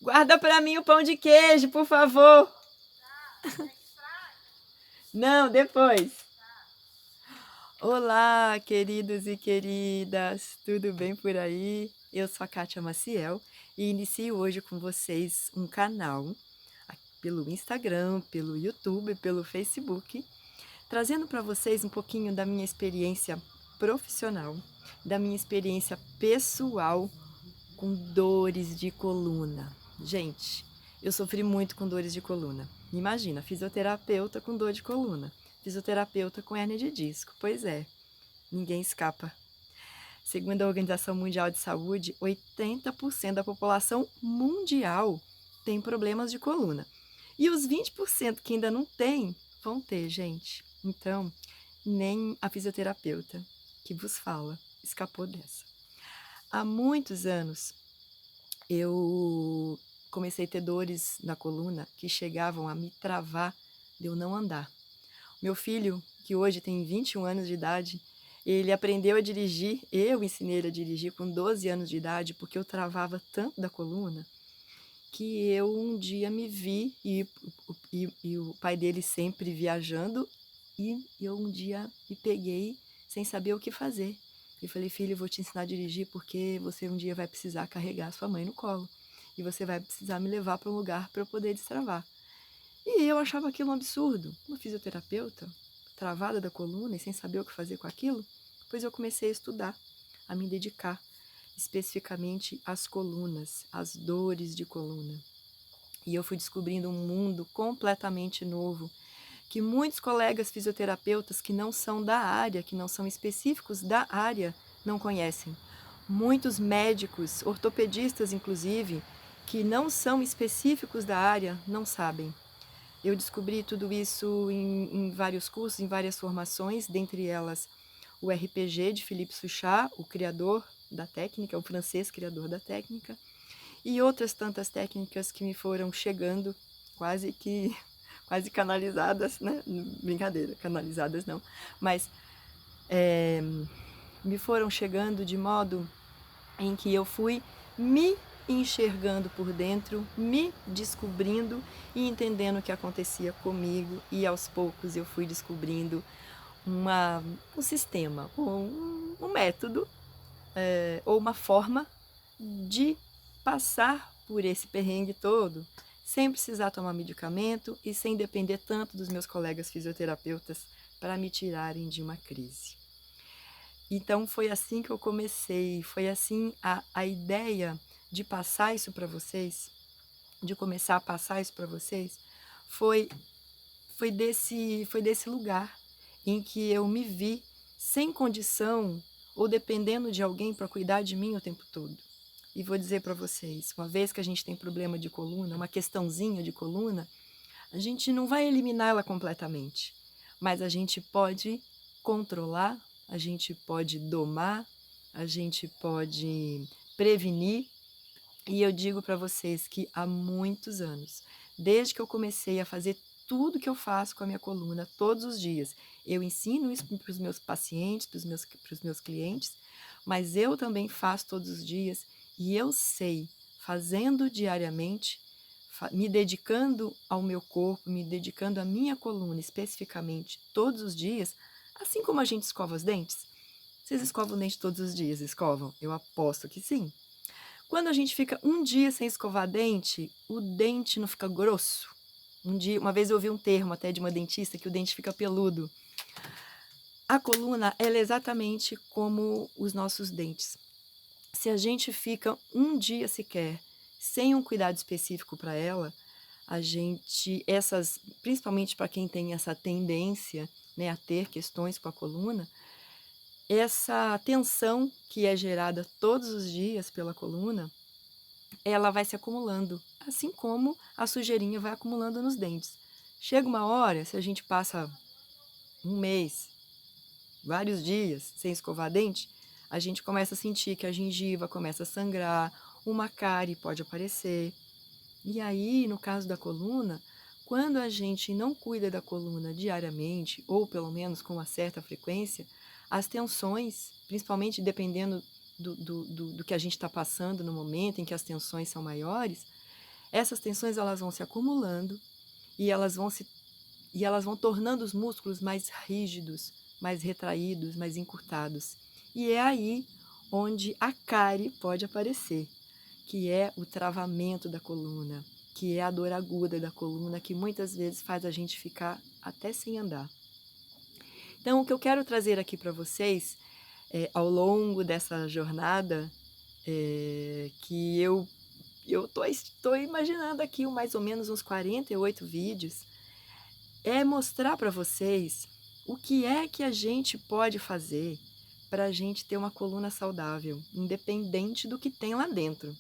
Guarda para mim o pão de queijo, por favor. Não, depois. Olá, queridos e queridas, tudo bem por aí? Eu sou a Kátia Maciel e inicio hoje com vocês um canal pelo Instagram, pelo YouTube, pelo Facebook, trazendo para vocês um pouquinho da minha experiência profissional, da minha experiência pessoal com dores de coluna. Gente, eu sofri muito com dores de coluna. Imagina, fisioterapeuta com dor de coluna, fisioterapeuta com hérnia de disco. Pois é, ninguém escapa. Segundo a Organização Mundial de Saúde, 80% da população mundial tem problemas de coluna. E os 20% que ainda não tem, vão ter, gente. Então, nem a fisioterapeuta que vos fala escapou dessa. Há muitos anos, eu comecei a ter dores na coluna que chegavam a me travar de eu não andar. Meu filho, que hoje tem 21 anos de idade, ele aprendeu a dirigir, eu ensinei ele a dirigir com 12 anos de idade, porque eu travava tanto da coluna, que eu um dia me vi, e o pai dele sempre viajando, e eu um dia me peguei sem saber o que fazer. E falei, filho, eu vou te ensinar a dirigir porque você um dia vai precisar carregar sua mãe no colo. E você vai precisar me levar para um lugar para eu poder destravar. E eu achava aquilo um absurdo. Uma fisioterapeuta, travada da coluna e sem saber o que fazer com aquilo, pois eu comecei a estudar, a me dedicar especificamente às colunas, às dores de coluna. E eu fui descobrindo um mundo completamente novo, que muitos colegas fisioterapeutas que não são da área, que não são específicos da área, não conhecem. Muitos médicos, ortopedistas inclusive, que não são específicos da área, não sabem. Eu descobri tudo isso em vários cursos, em várias formações, dentre elas o RPG de Philippe Suchat, o criador da técnica, o francês criador da técnica, e outras tantas técnicas que me foram chegando, quase canalizadas, né? Brincadeira, canalizadas não, mas me foram chegando de modo em que eu fui me enxergando por dentro, me descobrindo e entendendo o que acontecia comigo, e aos poucos eu fui descobrindo um sistema, um método, ou uma forma de passar por esse perrengue todo sem precisar tomar medicamento e sem depender tanto dos meus colegas fisioterapeutas para me tirarem de uma crise. Então foi assim que eu comecei, foi assim a ideia de passar isso para vocês, de começar a passar isso para vocês, foi, foi desse lugar em que eu me vi sem condição ou dependendo de alguém para cuidar de mim o tempo todo. E vou dizer para vocês, uma vez que a gente tem problema de coluna, uma questãozinha de coluna, a gente não vai eliminar ela completamente, mas a gente pode controlar, a gente pode domar, a gente pode prevenir. E eu digo para vocês que há muitos anos, desde que eu comecei a fazer tudo que eu faço com a minha coluna todos os dias, eu ensino isso para os meus pacientes, para os meus clientes, mas eu também faço todos os dias e eu sei, fazendo diariamente, me dedicando ao meu corpo, me dedicando à minha coluna especificamente todos os dias, assim como a gente escova os dentes. Vocês escovam o dente todos os dias? Escovam? Eu aposto que sim. Quando a gente fica um dia sem escovar dente, o dente não fica grosso? Uma vez eu ouvi um termo até de uma dentista que o dente fica peludo. A coluna, ela é exatamente como os nossos dentes. Se a gente fica um dia sequer sem um cuidado específico para ela, a gente, principalmente para quem tem essa tendência, né, a ter questões com a coluna, essa tensão que é gerada todos os dias pela coluna, ela vai se acumulando, assim como a sujeirinha vai acumulando nos dentes. Chega uma hora, se a gente passa um mês, vários dias sem escovar dente, a gente começa a sentir que a gengiva começa a sangrar, uma cárie pode aparecer. E aí, no caso da coluna, quando a gente não cuida da coluna diariamente, ou pelo menos com uma certa frequência, as tensões, principalmente dependendo do que a gente está passando no momento em que as tensões são maiores, essas tensões elas vão se acumulando e elas vão tornando os músculos mais rígidos, mais retraídos, mais encurtados. E é aí onde a cárie pode aparecer, que é o travamento da coluna, que é a dor aguda da coluna, que muitas vezes faz a gente ficar até sem andar. Então, o que eu quero trazer aqui para vocês, ao longo dessa jornada, que eu estou imaginando aqui mais ou menos uns 48 vídeos, é mostrar para vocês o que é que a gente pode fazer para a gente ter uma coluna saudável, independente do que tem lá dentro.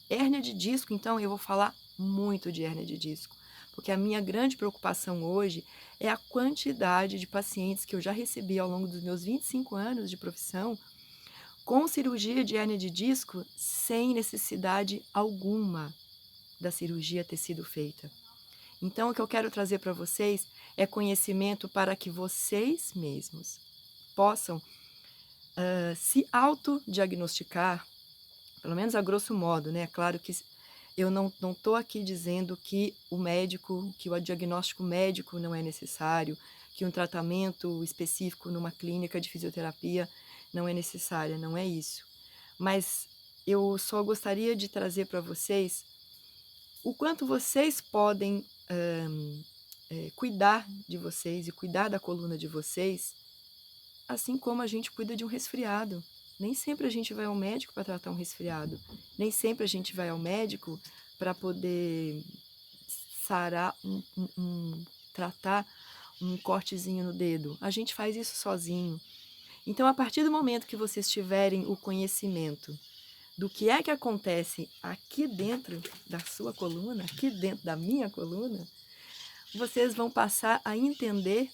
Hérnia de disco, então, eu vou falar muito de hérnia de disco, porque a minha grande preocupação hoje é a quantidade de pacientes que eu já recebi ao longo dos meus 25 anos de profissão com cirurgia de hérnia de disco sem necessidade alguma da cirurgia ter sido feita. Então, o que eu quero trazer para vocês é conhecimento para que vocês mesmos possam se autodiagnosticar, pelo menos a grosso modo, né? Claro que eu não estou aqui dizendo que o diagnóstico médico não é necessário, que um tratamento específico numa clínica de fisioterapia não é necessário, não é isso. Mas eu só gostaria de trazer para vocês o quanto vocês podem cuidar de vocês e cuidar da coluna de vocês, assim como a gente cuida de um resfriado. Nem sempre a gente vai ao médico para tratar um resfriado. Nem sempre a gente vai ao médico para poder sarar, tratar um cortezinho no dedo. A gente faz isso sozinho. Então, a partir do momento que vocês tiverem o conhecimento do que é que acontece aqui dentro da sua coluna, aqui dentro da minha coluna, vocês vão passar a entender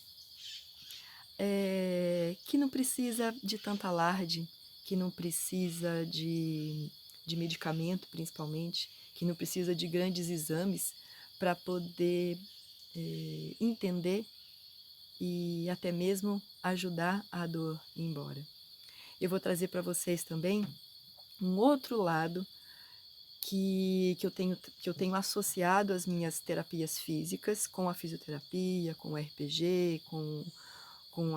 que não precisa de tanta alarde, que não precisa de medicamento, principalmente, que não precisa de grandes exames para poder entender e até mesmo ajudar a dor ir embora. Eu vou trazer para vocês também um outro lado que eu tenho associado às minhas terapias físicas, com a fisioterapia, com o RPG, com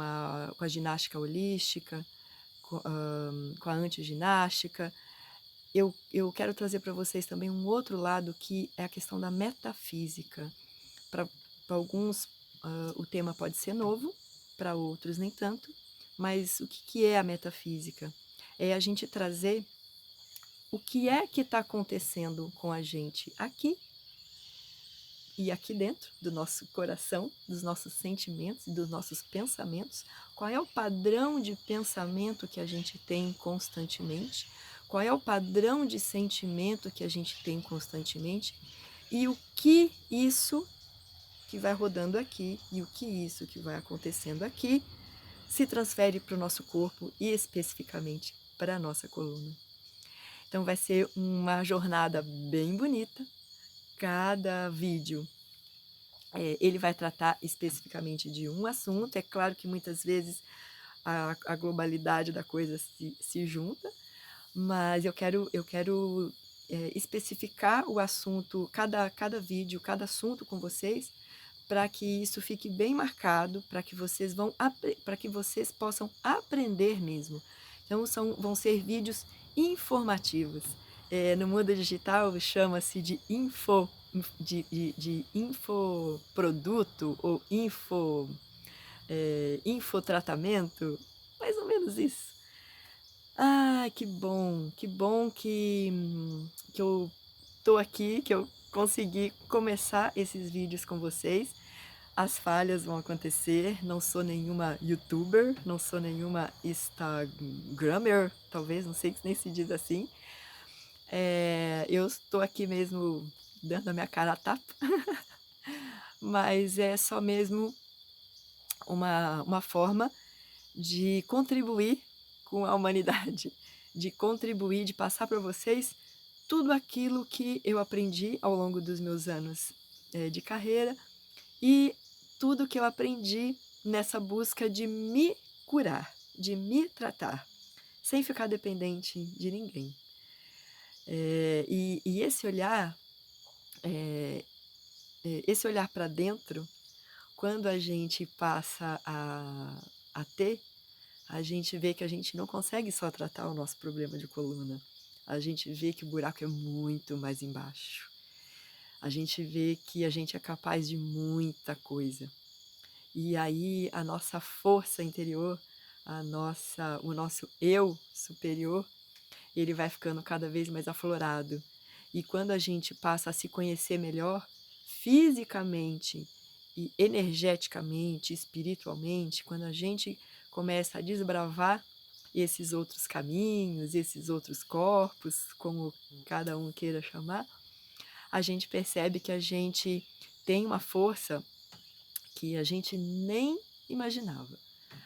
a ginástica holística, com a antiginástica. Eu quero trazer para vocês também um outro lado, que é a questão da metafísica. Para alguns, o tema pode ser novo, para outros nem tanto, mas o que é a metafísica? É a gente trazer o que é que está acontecendo com a gente aqui e aqui dentro do nosso coração, dos nossos sentimentos e dos nossos pensamentos. Qual é o padrão de pensamento que a gente tem constantemente? Qual é o padrão de sentimento que a gente tem constantemente? E o que isso que vai rodando aqui e o que isso que vai acontecendo aqui se transfere para o nosso corpo e especificamente para a nossa coluna. Então vai ser uma jornada bem bonita. Cada vídeo ele vai tratar especificamente de um assunto. É claro que muitas vezes a globalidade da coisa se junta, mas eu quero especificar o assunto, cada vídeo, cada assunto com vocês, para que isso fique bem marcado, para que vocês possam aprender mesmo. Então vão ser vídeos informativos. No mundo digital chama-se de infoproduto ou infotratamento, mais ou menos isso. Ah, que bom que eu tô aqui, que eu consegui começar esses vídeos com vocês. As falhas vão acontecer, não sou nenhuma youtuber, não sou nenhuma instagrammer, talvez, não sei se nem se diz assim. Eu estou aqui mesmo dando a minha cara a tapa, mas é só mesmo uma forma de contribuir com a humanidade, de contribuir, de passar para vocês tudo aquilo que eu aprendi ao longo dos meus anos de carreira e tudo que eu aprendi nessa busca de me curar, de me tratar, sem ficar dependente de ninguém. E esse olhar Esse olhar para dentro, quando a gente passa a ter, a gente vê que a gente não consegue só tratar o nosso problema de coluna. A gente vê que o buraco é muito mais embaixo. A gente vê que a gente é capaz de muita coisa. E aí a nossa força interior, o nosso eu superior, ele vai ficando cada vez mais aflorado. E quando a gente passa a se conhecer melhor, fisicamente e energeticamente, espiritualmente, quando a gente começa a desbravar esses outros caminhos, esses outros corpos, como cada um queira chamar, a gente percebe que a gente tem uma força que a gente nem imaginava.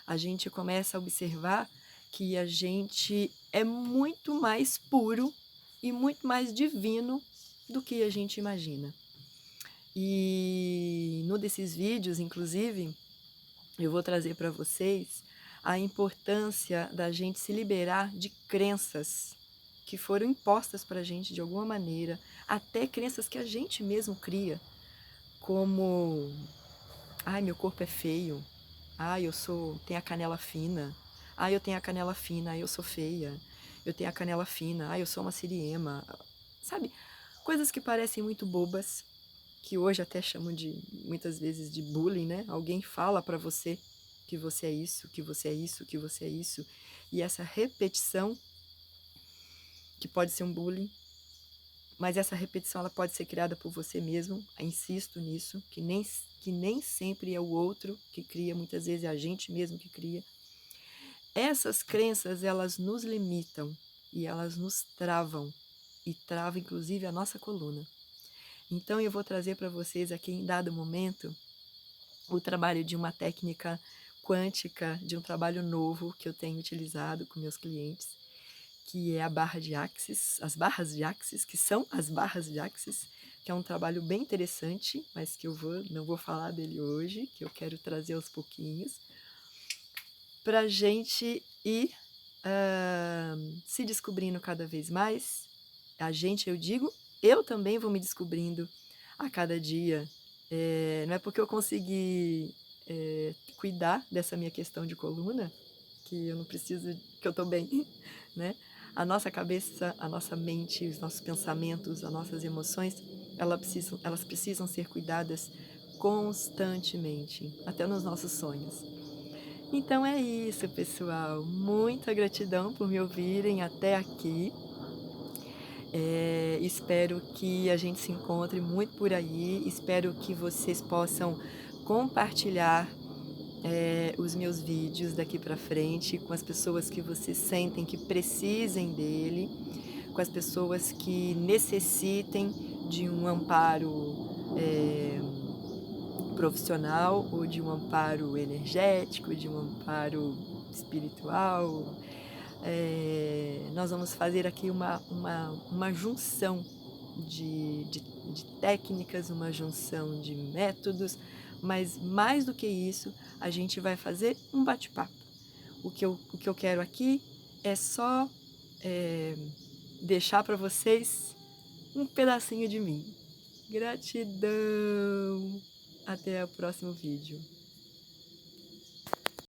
A gente começa a observar que a gente é muito mais puro e muito mais divino do que a gente imagina. E no desses vídeos, inclusive, eu vou trazer para vocês a importância da gente se liberar de crenças que foram impostas para a gente de alguma maneira, até crenças que a gente mesmo cria, como: ai, meu corpo é feio, ai, tenho a canela fina, ai, eu tenho a canela fina, ai, eu sou feia, eu tenho a canela fina, ai, eu sou uma siriema, sabe? Coisas que parecem muito bobas, que hoje até chamam muitas vezes de bullying, né? Alguém fala para você que você é isso, que você é isso, que você é isso, e essa repetição, que pode ser um bullying, mas essa repetição ela pode ser criada por você mesmo, insisto nisso, que nem sempre é o outro que cria, muitas vezes é a gente mesmo que cria. Essas crenças, elas nos limitam e elas nos travam, e travam inclusive a nossa coluna. Então eu vou trazer para vocês aqui em dado momento o trabalho de uma técnica quântica, de um trabalho novo que eu tenho utilizado com meus clientes, que é a barra de Axis, as barras de Axis, que são as barras de Axis, que é um trabalho bem interessante, mas que não vou falar dele hoje, que eu quero trazer aos pouquinhos, para a gente ir se descobrindo cada vez mais. A gente, eu digo, eu também vou me descobrindo a cada dia. Não é porque eu consegui cuidar dessa minha questão de coluna que eu não preciso, que eu estou bem, né? A nossa cabeça, a nossa mente, os nossos pensamentos, as nossas emoções, elas precisam ser cuidadas constantemente, até nos nossos sonhos. Então é isso, pessoal. Muita gratidão por me ouvirem até aqui. Espero que a gente se encontre muito por aí. Espero que vocês possam compartilhar os meus vídeos daqui para frente com as pessoas que vocês sentem que precisem dele, com as pessoas que necessitem de um amparo profissional ou de um amparo energético, de um amparo espiritual. Nós vamos fazer aqui uma junção de técnicas, uma junção de métodos, mas mais do que isso, a gente vai fazer um bate-papo. O que eu quero aqui é só deixar para vocês um pedacinho de mim. Gratidão! Até o próximo vídeo.